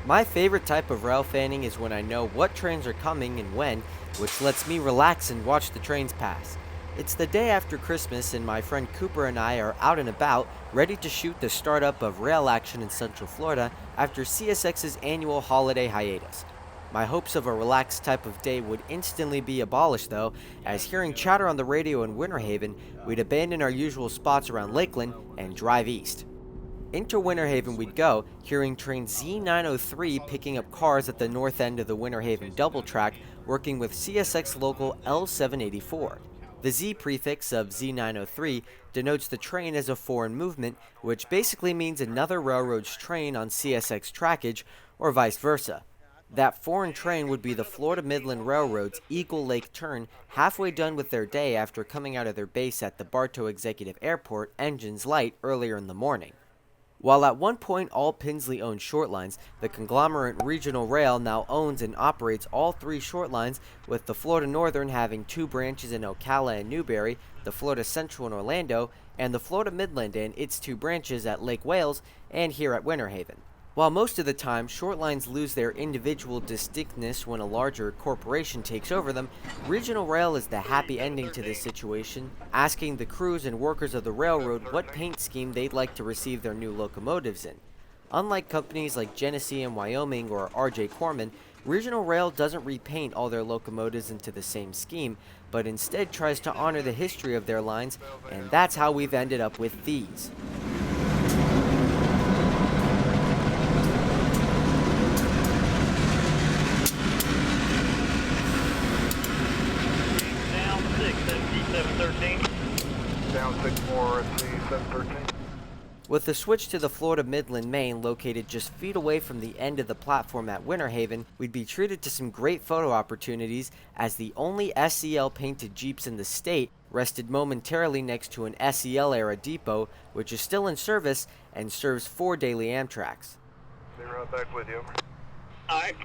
My favorite type of rail fanning is when I know what trains are coming and when, which lets me relax and watch the trains pass. It's the day after Christmas, and my friend Cooper and I are out and about, ready to shoot the startup of rail action in Central Florida after CSX's annual holiday hiatus. My hopes of a relaxed type of day would instantly be abolished, though, as hearing chatter on the radio in Winter Haven, we'd abandon our usual spots around Lakeland and drive east. Into Winter Haven we'd go, hearing train Z903 picking up cars at the north end of the Winter Haven double track, working with CSX local L784. The Z prefix of Z903 denotes the train as a foreign movement, which basically means another railroad's train on CSX trackage, or vice versa. That foreign train would be the Florida Midland Railroad's Eagle Lake turn, halfway done with their day after coming out of their base at the Bartow Executive Airport, engines light, earlier in the morning. While at one point all Pinsley owned short lines, the conglomerate Regional Rail now owns and operates all three short lines, with the Florida Northern having two branches in Ocala and Newberry, the Florida Central in Orlando, and the Florida Midland and its two branches at Lake Wales and here at Winter Haven. While most of the time short lines lose their individual distinctness when a larger corporation takes over them, Regional Rail is the happy ending to this situation, asking the crews and workers of the railroad what paint scheme they'd like to receive their new locomotives in. Unlike companies like Genesee in Wyoming or R.J. Corman, Regional Rail doesn't repaint all their locomotives into the same scheme, but instead tries to honor the history of their lines, and that's how we've ended up with these. Down 6 more, C713. With the switch to the Florida Midland Main located just feet away from the end of the platform at Winter Haven, we'd be treated to some great photo opportunities as the only SEL painted Jeeps in the state rested momentarily next to an SEL era depot, which is still in service and serves 4 daily Amtraks. Be right back with you, over. Alright.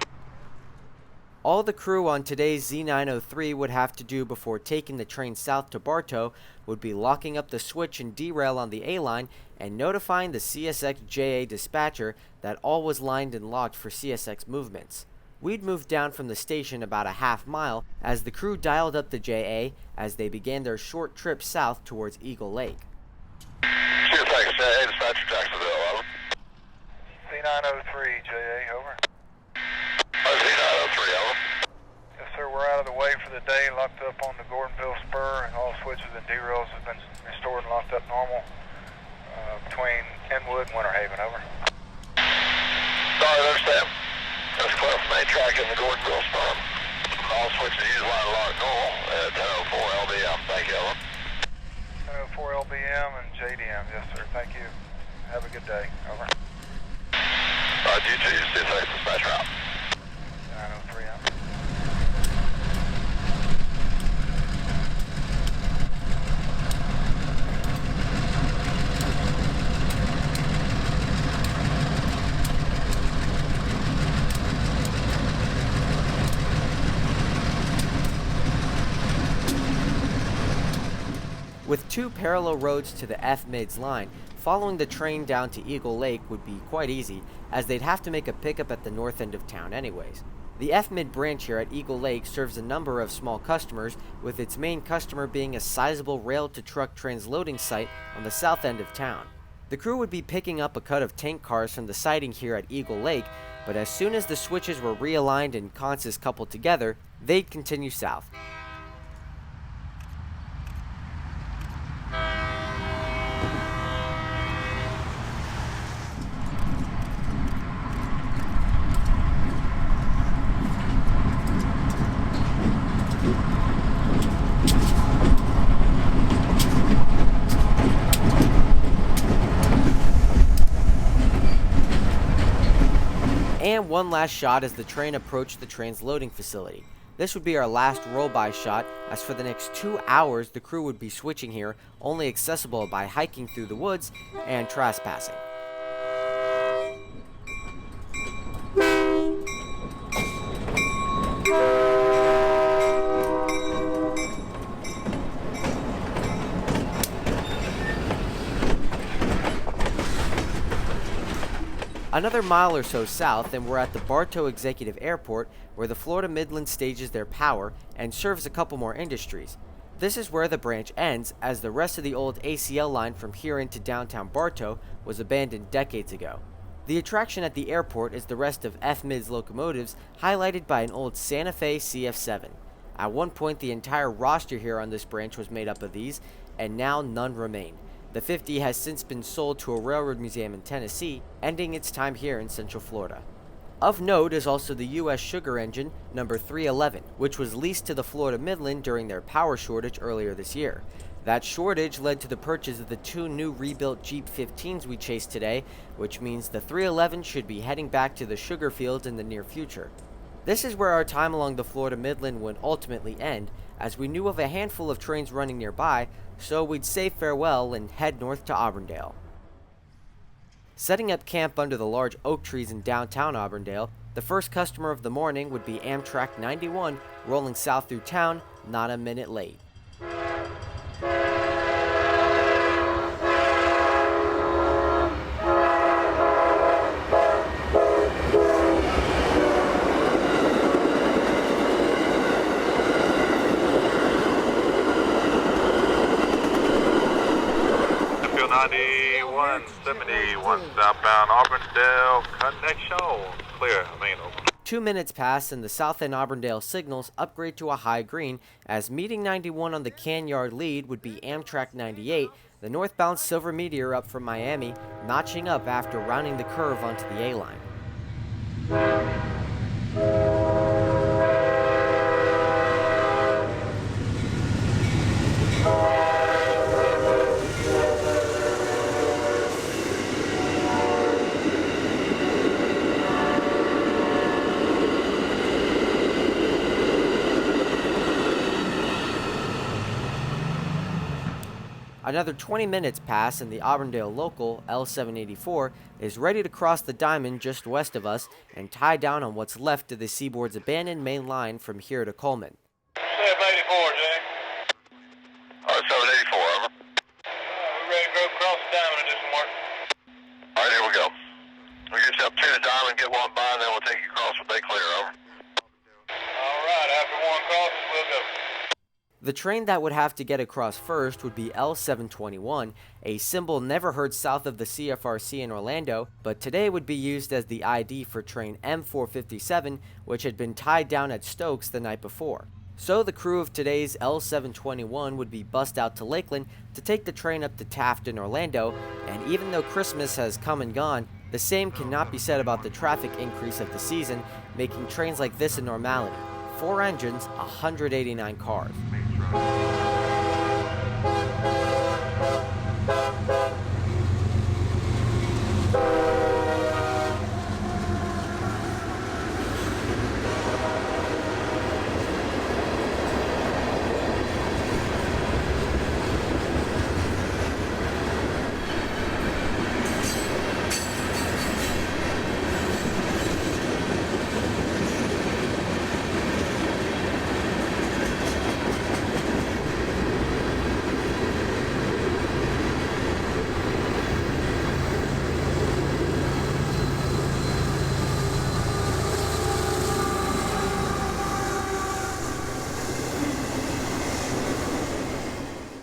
All the crew on today's Z903 would have to do before taking the train south to Bartow would be locking up the switch and derail on the A-line and notifying the CSX JA dispatcher that all was lined and locked for CSX movements. We'd moved down from the station about a half mile as the crew dialed up the JA as they began their short trip south towards Eagle Lake. CSX JA dispatcher Jacksonville, over. C903, JA, over. Z903, over. Yes, sir, we're out of the way for the day, locked up on the Gordonville spur, and all switches and derails have been restored and locked up normal between Kenwood and Winter Haven, over. Sorry, understand. That's clear from main track in the Gordonville spur. All switches use line locked normal at 1004 LBM. Thank you, over. 1004 LBM and JDM, yes, sir, thank you. Have a good day, over. You too, CSX dispatcher out. 903 out. With two parallel roads to the F-Mids line, following the train down to Eagle Lake would be quite easy, as they'd have to make a pickup at the north end of town anyways. The F-Mid branch here at Eagle Lake serves a number of small customers, with its main customer being a sizable rail-to-truck transloading site on the south end of town. The crew would be picking up a cut of tank cars from the siding here at Eagle Lake, but as soon as the switches were realigned and conses coupled together, they'd continue south. And one last shot as the train approached the transloading facility. This would be our last roll-by shot, as for the next 2 hours the crew would be switching here, only accessible by hiking through the woods and trespassing. Another mile or so south, and we're at the Bartow Executive Airport, where the Florida Midland stages their power and serves a couple more industries. This is where the branch ends, as the rest of the old ACL line from here into downtown Bartow was abandoned decades ago. The attraction at the airport is the rest of F-Mid's locomotives, highlighted by an old Santa Fe CF7. At one point, the entire roster here on this branch was made up of these, and now none remain. The 50 has since been sold to a railroad museum in Tennessee, ending its time here in Central Florida. Of note is also the U.S. Sugar engine, number 311, which was leased to the Florida Midland during their power shortage earlier this year. That shortage led to the purchase of the two new rebuilt Jeep 15s we chased today, which means the 311 should be heading back to the sugar fields in the near future. This is where our time along the Florida Midland would ultimately end, as we knew of a handful of trains running nearby, so we'd say farewell and head north to Auburndale. Setting up camp under the large oak trees in downtown Auburndale, the first customer of the morning would be Amtrak 91 rolling south through town, not a minute late. Field 9171 southbound Auburndale connection. Clear, main open. 2 minutes pass and the South End Auburndale signals upgrade to a high green, as meeting 91 on the can yard lead would be Amtrak 98, the northbound Silver Meteor up from Miami, notching up after rounding the curve onto the A-line. Another 20 minutes pass and the Auburndale local, L784, is ready to cross the diamond just west of us and tie down on what's left of the Seaboard's abandoned main line from here to Coleman. 784, Jay. 784, over. We're ready to go across the diamond and do some work. All right, here we go. We'll get you up to the diamond, get one by, and then we'll take you across with they clear, over. All right, after one crosses, we'll go. The train that would have to get across first would be L721, a symbol never heard south of the CFRC in Orlando, but today would be used as the ID for train M457, which had been tied down at Stokes the night before. So the crew of today's L721 would be bussed out to Lakeland to take the train up to Taft in Orlando, and even though Christmas has come and gone, the same cannot be said about the traffic increase of the season, making trains like this a normality. 4 engines, 189 cars.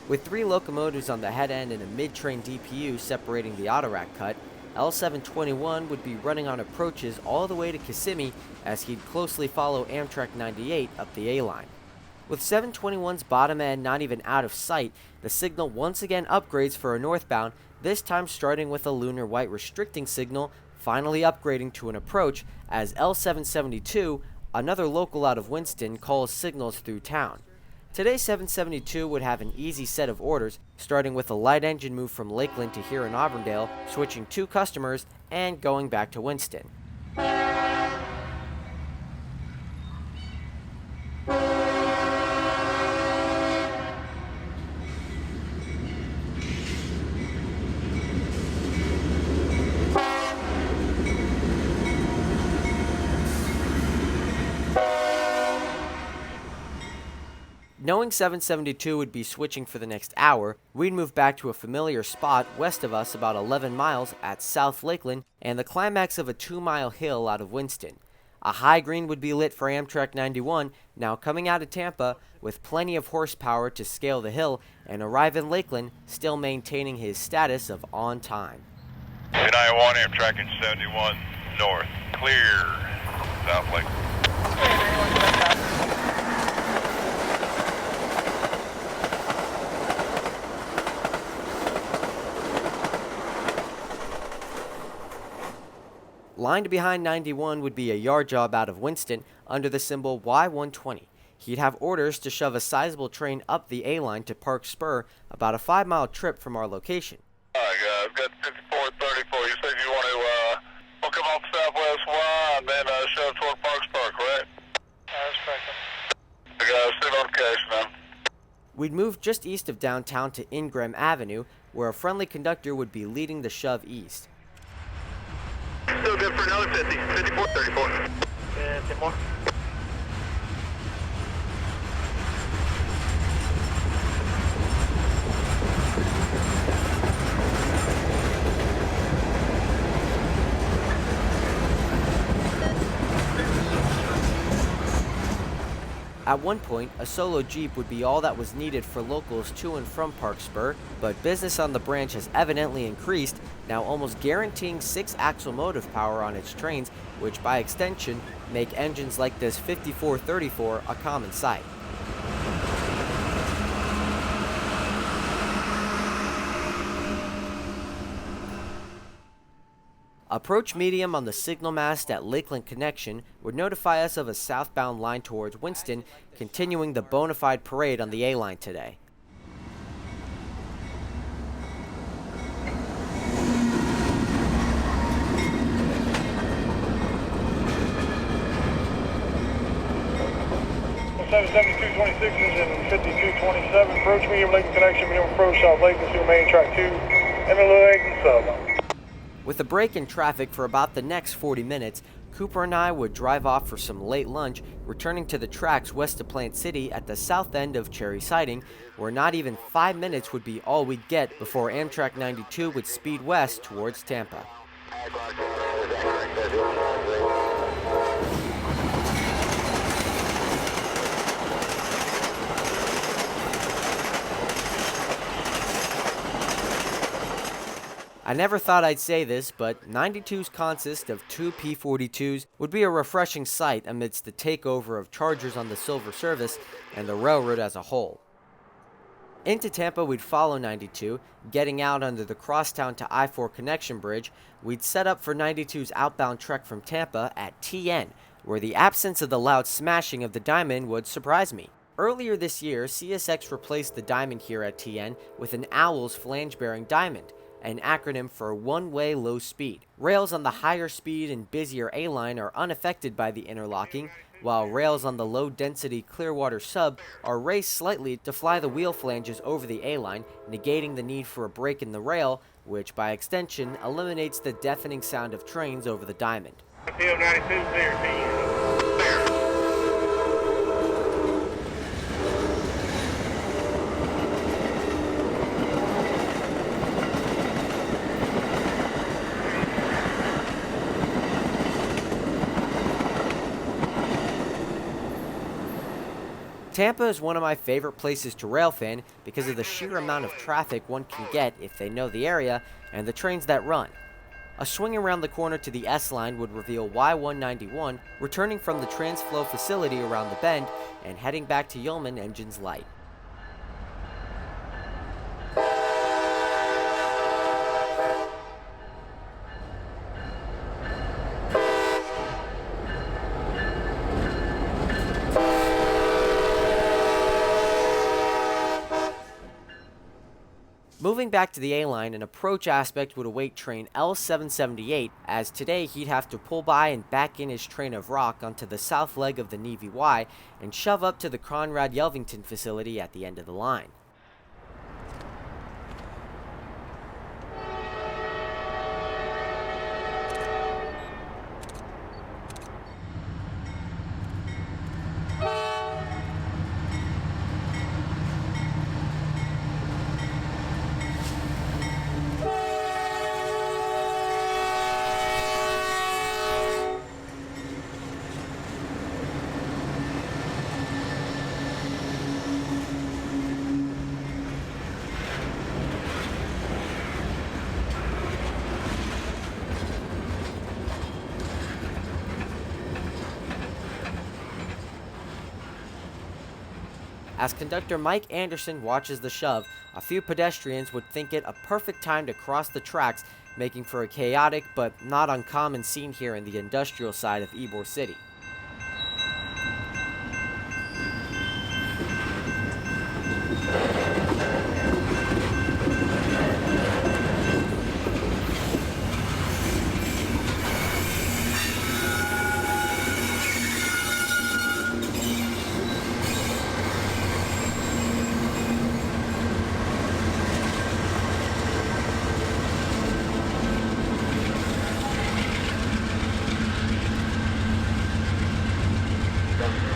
With 3 locomotives on the head end and a mid-train DPU separating the autorack cut, L721 would be running on approaches all the way to Kissimmee as he'd closely follow Amtrak 98 up the A-line. With 721's bottom end not even out of sight, the signal once again upgrades for a northbound, this time starting with a lunar white restricting signal, finally upgrading to an approach as L772, another local out of Winston, calls signals through town. Today 772 would have an easy set of orders, starting with a light engine move from Lakeland to here in Auburndale, switching 2 customers, and going back to Winston. Knowing 772 would be switching for the next hour, we'd move back to a familiar spot west of us about 11 miles at South Lakeland and the climax of a 2-mile hill out of Winston. A high green would be lit for Amtrak 91, now coming out of Tampa with plenty of horsepower to scale the hill and arrive in Lakeland, still maintaining his status of on time. United 1, Amtrak in 71 north. Clear. South Lake. Lined behind 91 would be a yard job out of Winston under the symbol Y120. He'd have orders to shove a sizable train up the A-line to Park Spur, about a 5-mile trip from our location. Alright, I've got 5434. You said you want to come off Southwest Y and then shove toward Park Spur, correct? That's correct. I got a notification now. We'd move just east of downtown to Ingram Avenue, where a friendly conductor would be leading the shove east. Still good for another 50. 5434. 50 more. At one point, a solo Jeep would be all that was needed for locals to and from Park Spur, but business on the branch has evidently increased, now almost guaranteeing 6-axle motive power on its trains, which by extension make engines like this 5434 a common sight. Approach medium on the signal mast at Lakeland Connection would notify us of a southbound line towards Winston, continuing the bona fide parade on the A-line today. Well, 77226 is in 5227. Approach medium Lakeland Connection, medium approach South Lakeland, to main track 2, and the Lakeland sub. With a break in traffic for about the next 40 minutes, Cooper and I would drive off for some late lunch, returning to the tracks west of Plant City at the south end of Cherry Siding, where not even 5 minutes would be all we'd get before Amtrak 92 would speed west towards Tampa. I never thought I'd say this, but 92's consist of 2 P-42s would be a refreshing sight amidst the takeover of Chargers on the Silver Service and the railroad as a whole. Into Tampa, we'd follow 92, getting out under the crosstown to I-4 connection bridge. We'd set up for 92's outbound trek from Tampa at TN, where the absence of the loud smashing of the diamond would surprise me. Earlier this year, CSX replaced the diamond here at TN with an Owl's flange-bearing diamond, an acronym for one-way low speed. Rails on the higher speed and busier A-line are unaffected by the interlocking, while rails on the low-density Clearwater sub are raised slightly to fly the wheel flanges over the A-line, negating the need for a break in the rail, which by extension eliminates the deafening sound of trains over the diamond. PO 92 clear, clear. Tampa is one of my favorite places to railfan because of the sheer amount of traffic one can get if they know the area and the trains that run. A swing around the corner to the S-line would reveal Y191 returning from the Transflow facility around the bend and heading back to Yeoman engines light. Moving back to the A-line, an approach aspect would await train L778, as today he'd have to pull by and back in his train of rock onto the south leg of the Navy Y and shove up to the Conrad Yelvington facility at the end of the line. As conductor Mike Anderson watches the shove, a few pedestrians would think it a perfect time to cross the tracks, making for a chaotic but not uncommon scene here in the industrial side of Ybor City.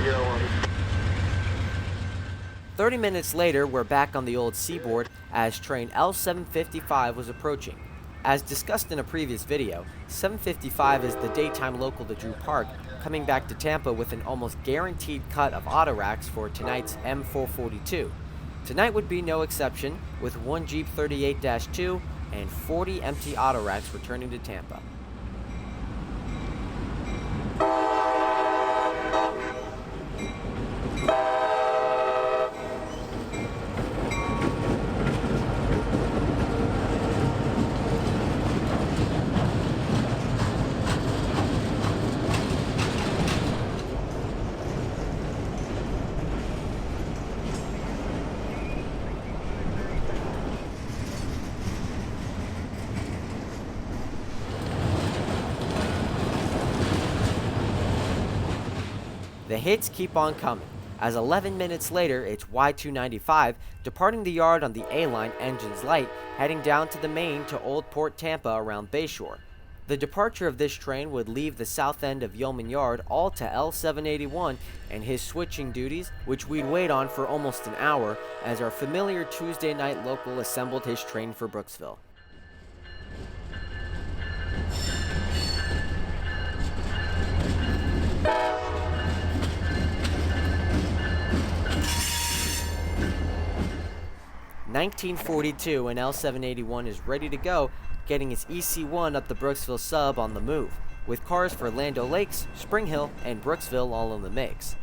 Zero one. 30 minutes later, we're back on the old seaboard as train L755 was approaching. As discussed in a previous video, 755 is the daytime local to Drew Park, coming back to Tampa with an almost guaranteed cut of auto racks for tonight's M442. Tonight would be no exception, with one Jeep 38-2 and 40 empty auto racks returning to Tampa. The hits keep on coming, as 11 minutes later it's Y295 departing the yard on the A-line engines light, heading down to the main to Old Port Tampa around Bayshore. The departure of this train would leave the south end of Yeoman Yard all to L781 and his switching duties, which we'd wait on for almost an hour as our familiar Tuesday night local assembled his train for Brooksville. (1942) and L781 is ready to go, getting its EC1 up the Brooksville sub on the move, with cars for Land O'Lakes, Spring Hill, and Brooksville all in the mix.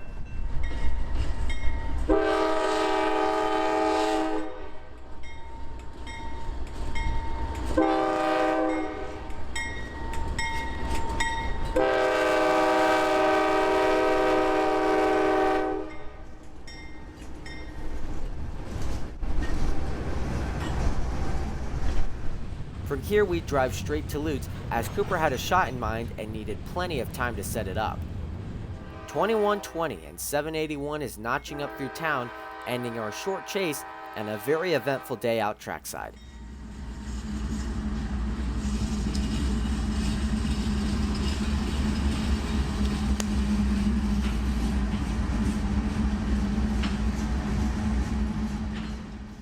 From here we drive straight to Lutz, as Cooper had a shot in mind and needed plenty of time to set it up. 2120 and 781 is notching up through town, ending our short chase and a very eventful day out trackside.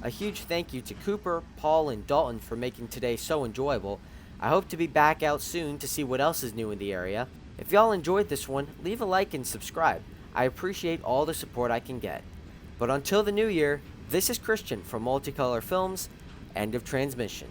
A huge thank you to Cooper, Paul, and Dalton for making today so enjoyable. I hope to be back out soon to see what else is new in the area. If y'all enjoyed this one, leave a like and subscribe. I appreciate all the support I can get. But until the new year, this is Christian from Multicolor Films. End of transmission.